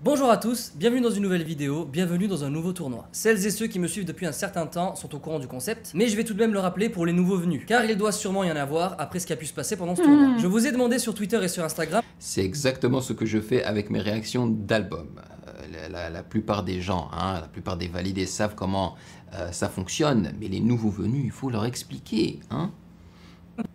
Bonjour à tous, bienvenue dans une nouvelle vidéo, bienvenue dans un nouveau tournoi. Celles et ceux qui me suivent depuis un certain temps sont au courant du concept, mais je vais tout de même le rappeler pour les nouveaux venus, car il doit sûrement y en avoir après ce qui a pu se passer pendant ce tournoi. Je vous ai demandé sur Twitter et sur Instagram. C'est exactement ce que je fais avec mes réactions d'albums. La plupart des gens, la plupart des validés savent comment ça fonctionne, mais les nouveaux venus, il faut leur expliquer,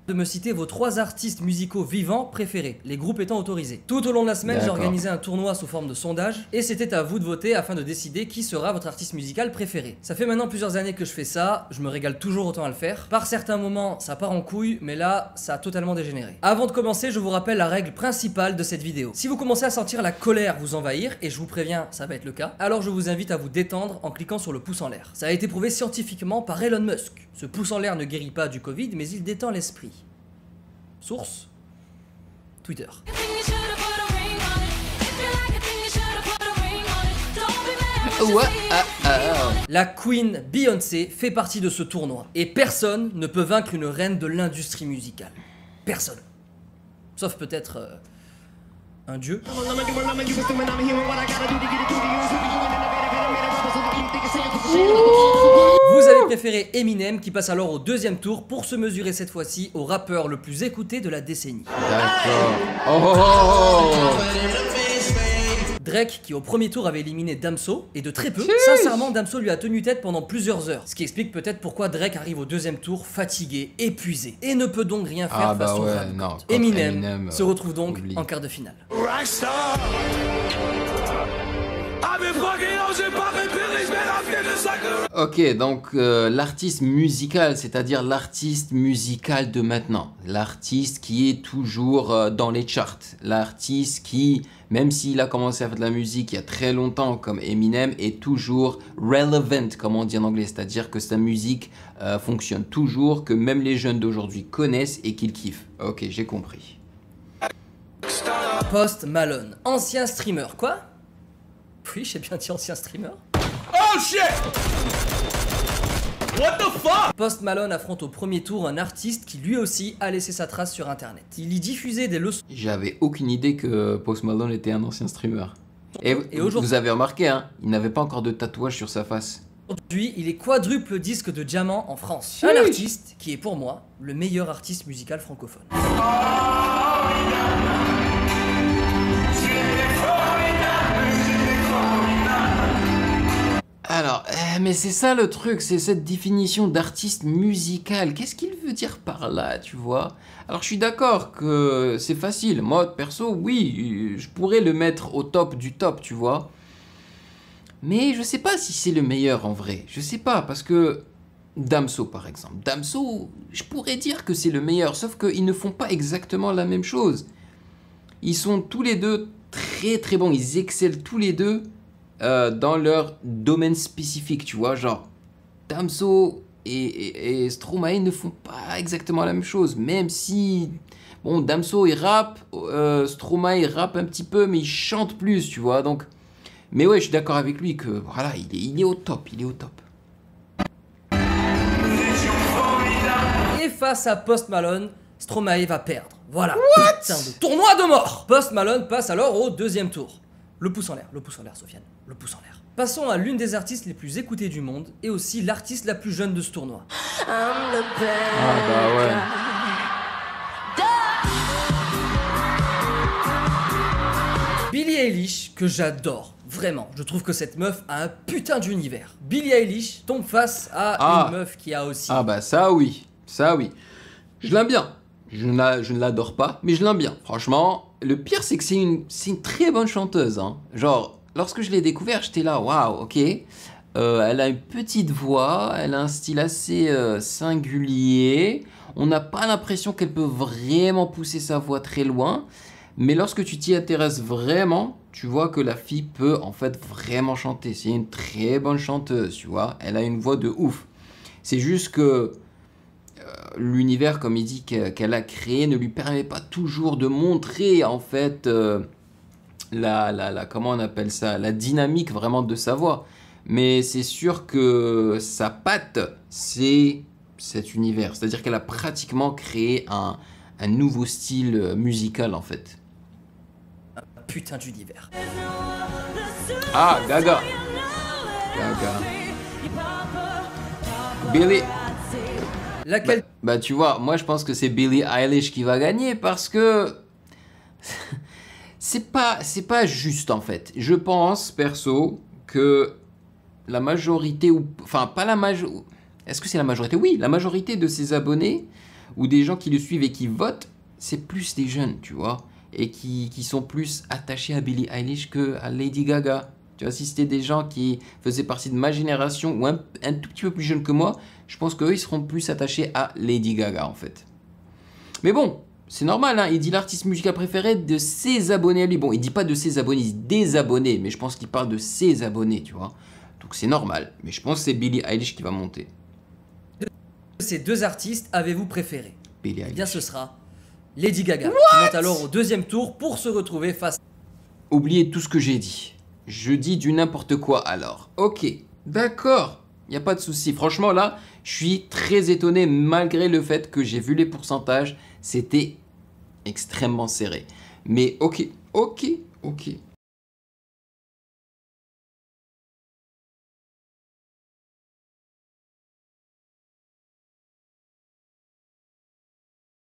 De me citer vos 3 artistes musicaux vivants préférés, les groupes étant autorisés. Tout au long de la semaine, j'ai organisé un tournoi sous forme de sondage, et c'était à vous de voter afin de décider qui sera votre artiste musical préféré. Ça fait maintenant plusieurs années que je fais ça, je me régale toujours autant à le faire. Par certains moments, ça part en couille, mais là, ça a totalement dégénéré. Avant de commencer, je vous rappelle la règle principale de cette vidéo. Si vous commencez à sentir la colère vous envahir, et je vous préviens, ça va être le cas, alors je vous invite à vous détendre en cliquant sur le pouce en l'air. Ça a été prouvé scientifiquement par Elon Musk. Ce pouce en l'air ne guérit pas du Covid, mais il détend l'esprit. Source Twitter. La Queen Beyoncé fait partie de ce tournoi et personne ne peut vaincre une reine de l'industrie musicale. Personne. Sauf peut-être un dieu. Vous avez préféré Eminem qui passe alors au deuxième tour pour se mesurer cette fois-ci au rappeur le plus écouté de la décennie. D'accord. Drake qui au premier tour avait éliminé Damso et de très peu. Sincèrement, Damso lui a tenu tête pendant plusieurs heures. Ce qui explique peut-être pourquoi Drake arrive au deuxième tour fatigué, épuisé et ne peut donc rien faire face au rap. Eminem se retrouve donc en quart de finale. Ok, donc l'artiste musical, c'est-à-dire l'artiste musical de maintenant. L'artiste qui est toujours dans les charts. L'artiste qui, même s'il a commencé à faire de la musique il y a très longtemps comme Eminem, est toujours relevant, comme on dit en anglais. C'est-à-dire que sa musique fonctionne toujours, que même les jeunes d'aujourd'hui connaissent et qu'ils kiffent. Ok, j'ai compris. Post Malone, ancien streamer. Quoi? Oui, j'ai bien dit ancien streamer. Oh shit! What the fuck? Post Malone affronte au premier tour un artiste qui lui aussi a laissé sa trace sur internet. Il y diffusait des leçons. J'avais aucune idée que Post Malone était un ancien streamer. Et vous avez remarqué, il n'avait pas encore de tatouage sur sa face. Aujourd'hui, il est quadruple disque de diamant en France. Un artiste qui est pour moi le meilleur artiste musical francophone. Alors, mais c'est ça le truc, c'est cette définition d'artiste musical. Qu'est-ce qu'il veut dire par là, tu vois? Alors, je suis d'accord que c'est facile. Moi, perso, oui, je pourrais le mettre au top du top, tu vois. Mais je sais pas si c'est le meilleur en vrai. Je sais pas, parce que Damso, par exemple. Damso, je pourrais dire que c'est le meilleur, sauf qu'ils ne font pas exactement la même chose. Ils sont tous les deux très très bons, ils excellent tous les deux. Dans leur domaine spécifique, tu vois, genre Damso et Stromae ne font pas exactement la même chose, même si, bon, Damso il rappe, Stromae il rappe un petit peu, mais il chante plus, tu vois, donc, mais ouais, je suis d'accord avec lui que, voilà, il est au top, il est au top. Et face à Post Malone, Stromae va perdre, voilà. Putain de tournoi de mort. Post Malone passe alors au deuxième tour. Le pouce en l'air, Sofiane, le pouce en l'air. Passons à l'une des artistes les plus écoutées du monde et aussi l'artiste la plus jeune de ce tournoi. Ah bah ouais. Billie Eilish, que j'adore, vraiment. Je trouve que cette meuf a un putain d'univers. Billie Eilish tombe face à une meuf qui a aussi... Ah bah ça oui, ça oui. Je l'aime bien. Je ne l'adore pas, mais je l'aime bien. Franchement, le pire, c'est que c'est une très bonne chanteuse. Genre, lorsque je l'ai découvert, j'étais là, waouh, ok. Elle a une petite voix, elle a un style assez singulier. On n'a pas l'impression qu'elle peut vraiment pousser sa voix très loin. Mais lorsque tu t'y intéresses vraiment, tu vois que la fille peut en fait vraiment chanter. C'est une très bonne chanteuse, tu vois. Elle a une voix de ouf. C'est juste que... l'univers, comme il dit, qu'elle a créé ne lui permet pas toujours de montrer en fait comment on appelle ça, la dynamique vraiment de sa voix. Mais c'est sûr que sa patte, c'est cet univers. C'est-à-dire qu'elle a pratiquement créé un nouveau style musical en fait. Un putain d'univers. Ah, Gaga. Gaga. Billie. Laquelle Bah tu vois, moi je pense que c'est Billie Eilish qui va gagner parce que c'est pas juste en fait. Je pense perso que la majorité ou enfin pas la majorité. Est-ce que c'est la majorité? Oui, la majorité de ses abonnés ou des gens qui le suivent et qui votent, c'est plus des jeunes, tu vois, et qui sont plus attachés à Billie Eilish que à Lady Gaga. Tu vois, si c'était des gens qui faisaient partie de ma génération ou un tout petit peu plus jeunes que moi, je pense qu'eux, ils seront plus attachés à Lady Gaga, en fait. Mais bon, c'est normal, hein, il dit l'artiste musical préféré de ses abonnés à lui. Bon, il dit pas de ses abonnés, il dit des abonnés, mais je pense qu'il parle de ses abonnés, tu vois. Donc c'est normal, mais je pense que c'est Billie Eilish qui va monter. de ces deux artistes avez-vous préféré? Billie Eh bien, Eilish. ce sera Lady Gaga, qui monte alors au deuxième tour pour se retrouver face Oubliez tout ce que j'ai dit. Je dis du n'importe quoi alors. Ok, d'accord, il n'y a pas de souci. Franchement là, je suis très étonné malgré le fait que j'ai vu les pourcentages. C'était extrêmement serré. Mais ok.